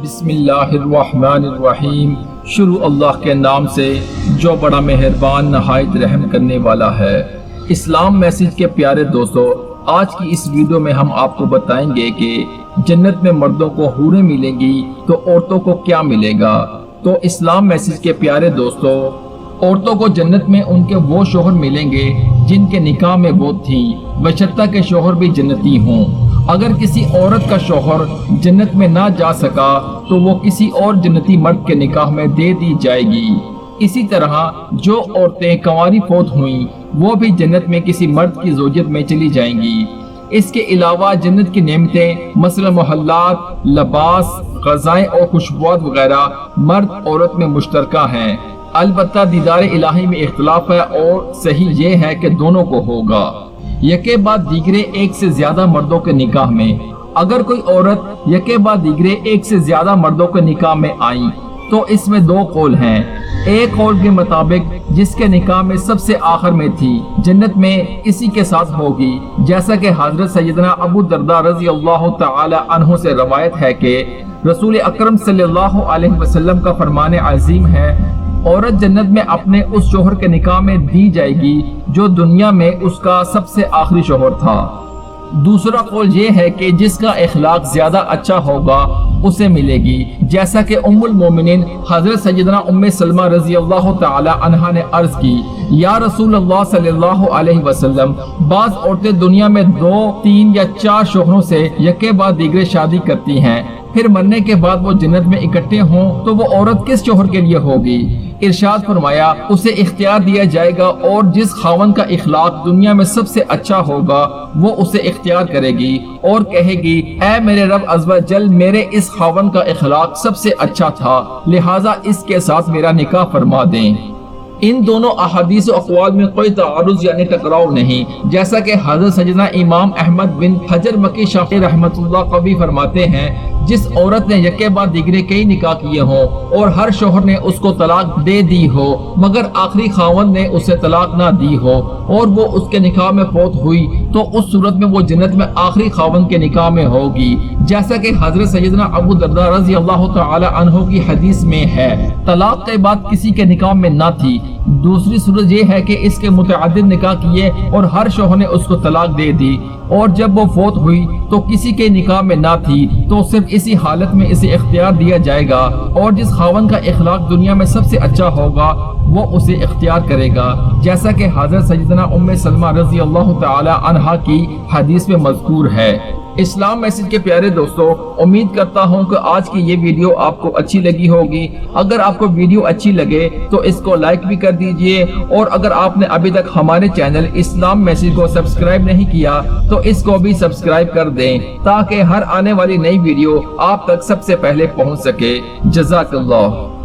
بسم اللہ الرحمن الرحیم۔ شروع اللہ کے نام سے جو بڑا مہربان نہایت رحم کرنے والا ہے۔ اسلام میسج کے پیارے دوستو، آج کی اس ویڈیو میں ہم آپ کو بتائیں گے کہ جنت میں مردوں کو حوریں ملیں گی تو عورتوں کو کیا ملے گا۔ تو اسلام میسج کے پیارے دوستو، عورتوں کو جنت میں ان کے وہ شوہر ملیں گے جن کے نکاح میں وہ تھیں، بشرطہ کہ شوہر بھی جنتی ہوں۔ اگر کسی عورت کا شوہر جنت میں نہ جا سکا تو وہ کسی اور جنتی مرد کے نکاح میں دے دی جائے گی۔ اسی طرح جو عورتیں کنواری فوت ہوئیں وہ بھی جنت میں کسی مرد کی زوجیت میں چلی جائیں گی۔ اس کے علاوہ جنت کی نعمتیں مثلا محلات، لباس، غذائیں اور خوشبوات وغیرہ مرد عورت میں مشترکہ ہیں۔ البتہ دیدار الہی میں اختلاف ہے اور صحیح یہ ہے کہ دونوں کو ہوگا، یکے بعد دیگرے ایک سے زیادہ مردوں کے نکاح میں۔ اگر کوئی عورت یکے بعد دیگرے ایک سے زیادہ مردوں کے نکاح میں آئیں تو اس میں دو قول ہیں۔ ایک قول کے مطابق جس کے نکاح میں سب سے آخر میں تھی جنت میں اسی کے ساتھ ہوگی، جیسا کہ حضرت سیدنا ابو درداء رضی اللہ تعالی عنہ سے روایت ہے کہ رسول اکرم صلی اللہ علیہ وسلم کا فرمان عظیم ہے، عورت جنت میں اپنے اس شوہر کے نکاح میں دی جائے گی جو دنیا میں اس کا سب سے آخری شوہر تھا۔ دوسرا قول یہ ہے کہ جس کا اخلاق زیادہ اچھا ہوگا اسے ملے گی، جیسا کہ ام المومنین حضرت سیدنا ام سلمہ رضی اللہ تعالی عنہا نے عرض کی، یا رسول اللہ صلی اللہ علیہ وسلم، بعض عورتیں دنیا میں 2، 3 یا 4 شوہروں سے یکے بعد دیگرے شادی کرتی ہیں، پھر مرنے کے بعد وہ جنت میں اکٹھے ہوں تو وہ عورت کس شوہر کے لیے ہوگی؟ ارشاد فرمایا اسے اختیار دیا جائے گا اور جس خاوند کا اخلاق دنیا میں سب سے اچھا ہوگا وہ اسے اختیار کرے گی اور کہے گی، اے میرے رب عز و جل، میرے اس خاوند کا اخلاق سب سے اچھا تھا، لہٰذا اس کے ساتھ میرا نکاح فرما دیں۔ ان دونوں احادیث و اقوال میں کوئی تعارض یعنی ٹکراؤ نہیں، جیسا کہ حضرت سیدنا امام احمد بن حجر مکی شافعی رحمۃ اللہ قوی فرماتے ہیں، جس عورت نے یکے بعد دیگرے کئی نکاح کیے ہوں اور ہر شوہر نے اس کو طلاق دے دی ہو مگر آخری خاوند نے اسے طلاق نہ دی ہو اور وہ اس کے نکاح میں فوت ہوئی تو اس صورت میں وہ جنت میں آخری خاوند کے نکاح میں ہوگی، جیسا کہ حضرت سیدنا ابو درداء رضی اللہ تعالی عنہ کی حدیث میں ہے۔ طلاق کے بعد کسی کے نکاح میں نہ تھی۔ دوسری صورت یہ ہے کہ اس کے متعدد نکاح کیے اور ہر شوہر نے اس کو طلاق دے دی اور جب وہ فوت ہوئی تو کسی کے نکاح میں نہ تھی تو صرف اسی حالت میں اسے اختیار دیا جائے گا اور جس خاوند کا اخلاق دنیا میں سب سے اچھا ہوگا وہ اسے اختیار کرے گا، جیسا کہ حضرت سیدنا ام سلمہ رضی اللہ تعالی عنہا کی حدیث میں مذکور ہے۔ اسلام میسج کے پیارے دوستو، امید کرتا ہوں کہ آج کی یہ ویڈیو آپ کو اچھی لگی ہوگی۔ اگر آپ کو ویڈیو اچھی لگے تو اس کو لائک بھی کر دیجئے اور اگر آپ نے ابھی تک ہمارے چینل اسلام میسج کو سبسکرائب نہیں کیا تو اس کو بھی سبسکرائب کر دیں تاکہ ہر آنے والی نئی ویڈیو آپ تک سب سے پہلے پہنچ سکے۔ جزاک اللہ۔